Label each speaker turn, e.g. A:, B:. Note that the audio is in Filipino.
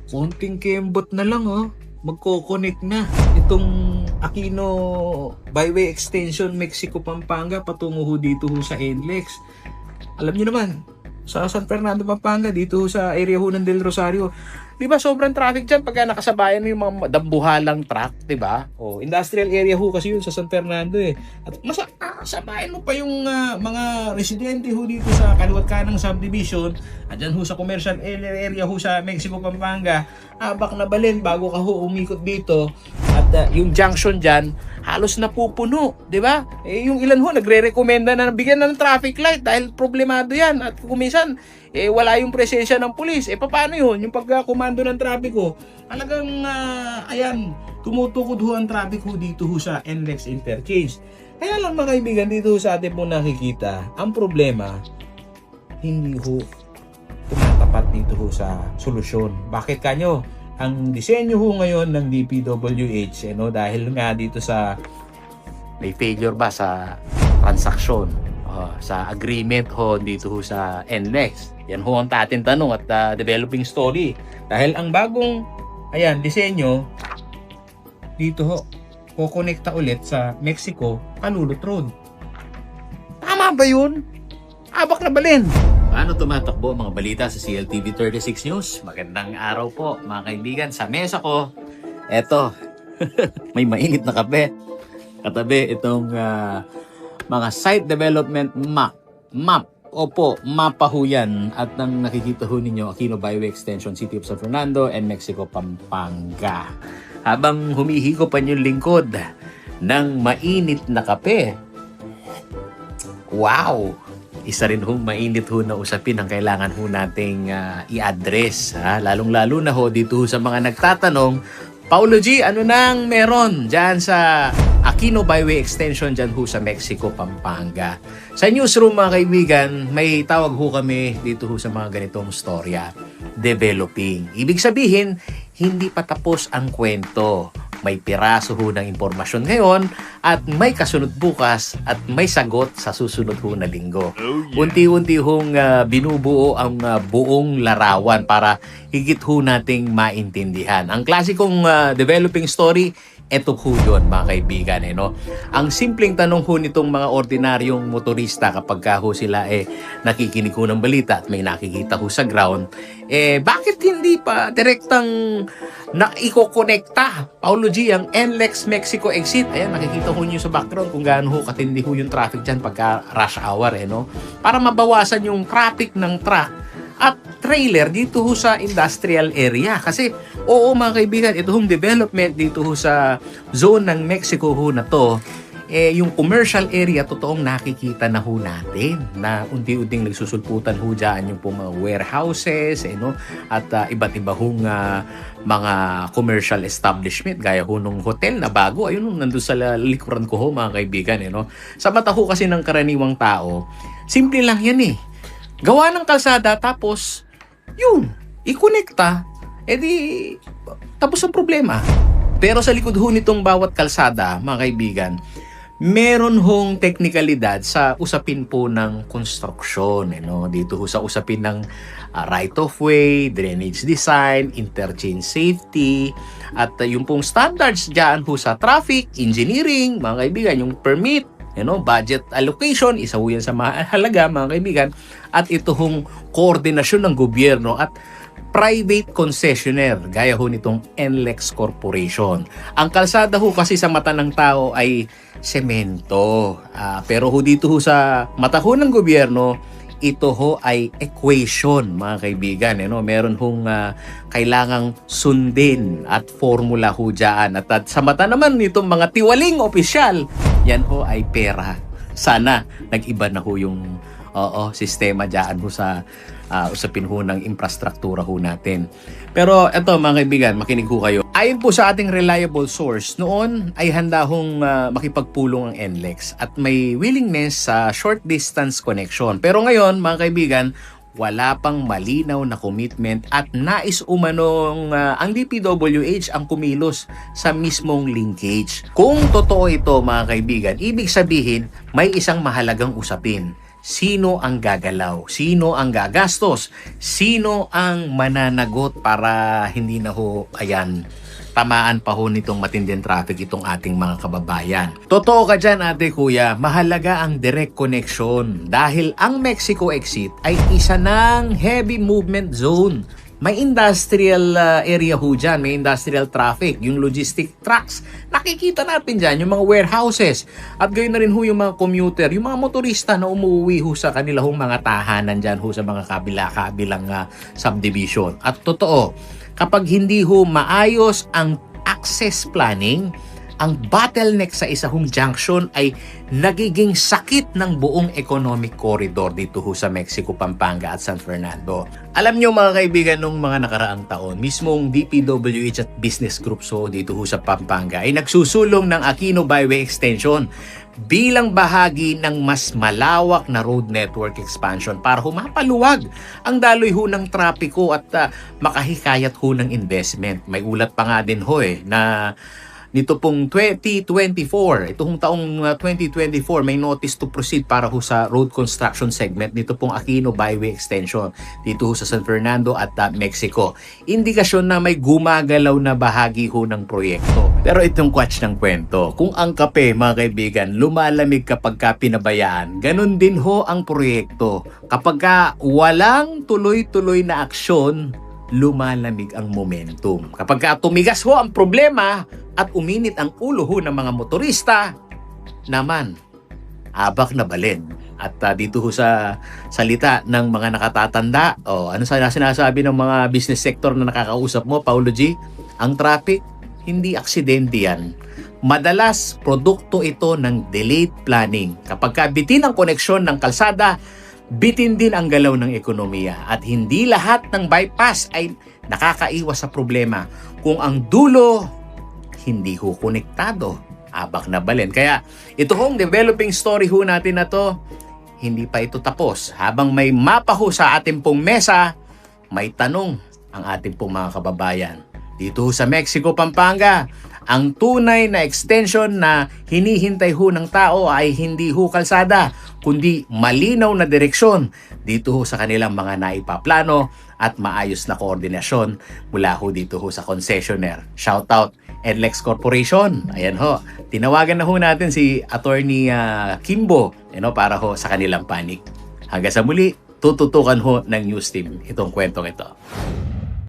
A: Konting kembot na lang magko-connect na itong Aquino Byway Extension Mexico Pampanga patungo ho dito ho sa NLEX. Alam niyo naman, sa San Fernando, Pampanga, dito ho sa area ho ng Del Rosario, di ba sobrang traffic dyan pagka nakasabayan mo yung mga dambuhalang truck, di ba? Industrial area ho kasi yun sa San Fernando At sabayan mo pa yung mga residente ho dito sa kaliwat kanang subdivision, at dyan ho sa commercial area ho sa Mexico, Pampanga, abak na balin bago ka ho umikot dito. At yung junction dyan, halos napupuno, di ba? Yung ilan ho, nagre-recommenda na bigyan na ng traffic light dahil problemado yan. At kuminsan, wala yung presensya ng pulis. Paano yun? Yung pagkakomando ng traffic ho, talagang, ayan, tumutukod ho ang traffic ho dito ho sa NLEX Interchange. Kaya lang mga kaibigan, dito ho sa atin po nakikita, ang problema, hindi ho tumatapat dito ho sa solusyon. Bakit kanyo? Ang disenyo ho ngayon ng DPWH, dahil nga dito sa may failure ba sa transaksyon, sa agreement ho dito ho sa NLEX. Yan ho ang ating tanong at developing story. Dahil ang bagong disenyo dito ho, kukonekta ulit sa Mexico, Calulut Road. Tama ba yun? Abak na balin.
B: Paano tumatakbo ang mga balita sa CLTV 36 News? Magandang araw po mga kaibigan. Sa mesa ko, eto, may mainit na kape. Katabi itong mga site development map. Opo, mapa ho yan. At nang nakikita ho ninyo, Aquino Byway Extension, City of San Fernando and Mexico, Pampanga. Habang humihigop yung lingkod ng mainit na kape. Wow! Isa rin hong mainit ho na usapin ang kailangan ho nating i-address. Lalong-lalo na ho dito sa mga nagtatanong, Paulo G, ano nang meron dyan sa Aquino Byway Extension dyan ho sa Mexico, Pampanga? Sa newsroom mga kaibigan, may tawag ho kami dito ho sa mga ganitong storya. Developing. Ibig sabihin, hindi pa tapos ang kwento. May piraso ho ng impormasyon ngayon at may kasunod bukas at may sagot sa susunod ho na linggo. Unti-unti hong binubuo ang buong larawan para higit ho nating maintindihan. Ang klasikong developing story, eto ho yun mga kaibigan. Ang simpleng tanong ho nitong mga ordinaryong motorista kapag ho sila nakikinig ho ng balita at may nakikita ho sa ground, bakit hindi pa direktang naikokonekta, Paulo G, ang NLEX Mexico exit? Ayan, nakikita ho nyo sa background kung gaano ho katindi ho yung traffic dyan pagka rush hour. Para mabawasan yung traffic ng truck at trailer dito ho sa industrial area. Kasi, oo mga kaibigan, ito hong development dito ho sa zone ng Mexico ho na to, yung commercial area, totoong nakikita na ho natin na unti-unting nagsusulputan ho dyan yung mga warehouses, at iba't iba hong mga commercial establishment, gaya ho nung hotel na bago, ayun nandun sa likuran ko ho mga kaibigan. Sa mata ho kasi ng karaniwang tao, simple lang yan gawa ng kalsada, tapos yun, i-connecta, edi tapos ang problema. Pero sa likod ho nitong bawat kalsada, mga kaibigan, meron hong teknikalidad sa usapin po ng construction. Dito ho sa usapin ng right of way, drainage design, interchange safety, at yung pong standards dyan ho sa traffic, engineering, mga kaibigan, yung permit, budget allocation, isa ho yan sa mahalaga mga kaibigan, at ito hong koordinasyon ng gobyerno at private concessionaire, gaya ho nitong NLEX Corporation. Ang kalsada ho kasi sa mata ng tao ay semento, pero ho dito ho sa mata ho ng gobyerno, ito ho ay equation mga kaibigan. Meron hong kailangang sundin at formula ho dyan. At sa mata naman nitong mga tiwaling opisyal, yan ho ay pera. Sana nag-iba na ho yung sistema dyan ho sa usapin ho ng infrastruktura ho natin. Pero eto mga kaibigan, makinig ho kayo. Ayon po sa ating reliable source, noon ay handa hong makipagpulong ang NLEX at may willingness sa short distance connection. Pero ngayon mga kaibigan, wala pang malinaw na commitment at nais umanong ang DPWH ang kumilos sa mismong linkage. Kung totoo ito mga kaibigan, ibig sabihin may isang mahalagang usapin. sino ang gagalaw, sino ang gagastos, sino ang mananagot para hindi na ho, ayan, tamaan pa ho nitong matinding traffic itong ating mga kababayan. Totoo ka dyan, ate kuya, mahalaga ang direct connection dahil ang Mexico exit ay isa ng heavy movement zone. May industrial area ho dyan, may industrial traffic, yung logistic trucks. Nakikita natin dyan, yung mga warehouses. At gayon na rin ho yung mga commuter, yung mga motorista na umuwi ho sa kanilang mga tahanan dyan ho sa mga kabilang subdivision. At totoo, kapag hindi ho maayos ang access planning, ang bottleneck sa isa hong junction ay nagiging sakit ng buong economic corridor dito ho sa Mexico, Pampanga at San Fernando. Alam nyo mga kaibigan, nung mga nakaraang taon, mismong DPWH at business groups ho dito ho sa Pampanga ay nagsusulong ng Aquino Byway Extension bilang bahagi ng mas malawak na road network expansion para humapaluwag ang daloy ho ng trapiko at makahikayat ho ng investment. May ulat pa nga din ho na nito pong 2024, itong taong 2024, may notice to proceed para ho sa road construction segment nito pong Aquino Byway Extension dito ho sa San Fernando at Mexico. Indikasyon na may gumagalaw na bahagi ho ng proyekto. Pero itong kwatch ng kwento, kung ang kape mga kaibigan lumalamig kapag ka pinabayaan, ganun din ho ang proyekto. Kapag ka walang tuloy-tuloy na aksyon, lumalamig ang momentum. Kapag ka tumigas ho ang problema at uminit ang ulo ho ng mga motorista, naman, abak na balin. At dito ho sa salita ng mga nakatatanda, ano sinasabi ng mga business sector na nakakausap mo, Paulo G? Ang traffic, hindi aksidente yan. Madalas, produkto ito ng delayed planning. Kapag ka bitin ang koneksyon ng kalsada, bitin din ang galaw ng ekonomiya at hindi lahat ng bypass ay nakakaiwas sa problema kung ang dulo hindi ho konektado. Abak na balin. Kaya ito hong developing story ho natin na to, hindi pa ito tapos. Habang may mapa ho sa ating pong mesa, may tanong ang ating pong mga kababayan. Dito ho sa Mexico, Pampanga, ang tunay na extension na hinihintay ho ng tao ay hindi ho kalsada, kundi malinaw na direksyon dito ho sa kanilang mga naipaplano at maayos na koordinasyon mula ho dito ho sa concessionaire. Shoutout NLEX Corporation. Ayan ho, tinawagan na ho natin si Attorney Kimbo para ho sa kanilang panig. Hanggang sa muli, tututukan ho ng news team itong kwentong ito.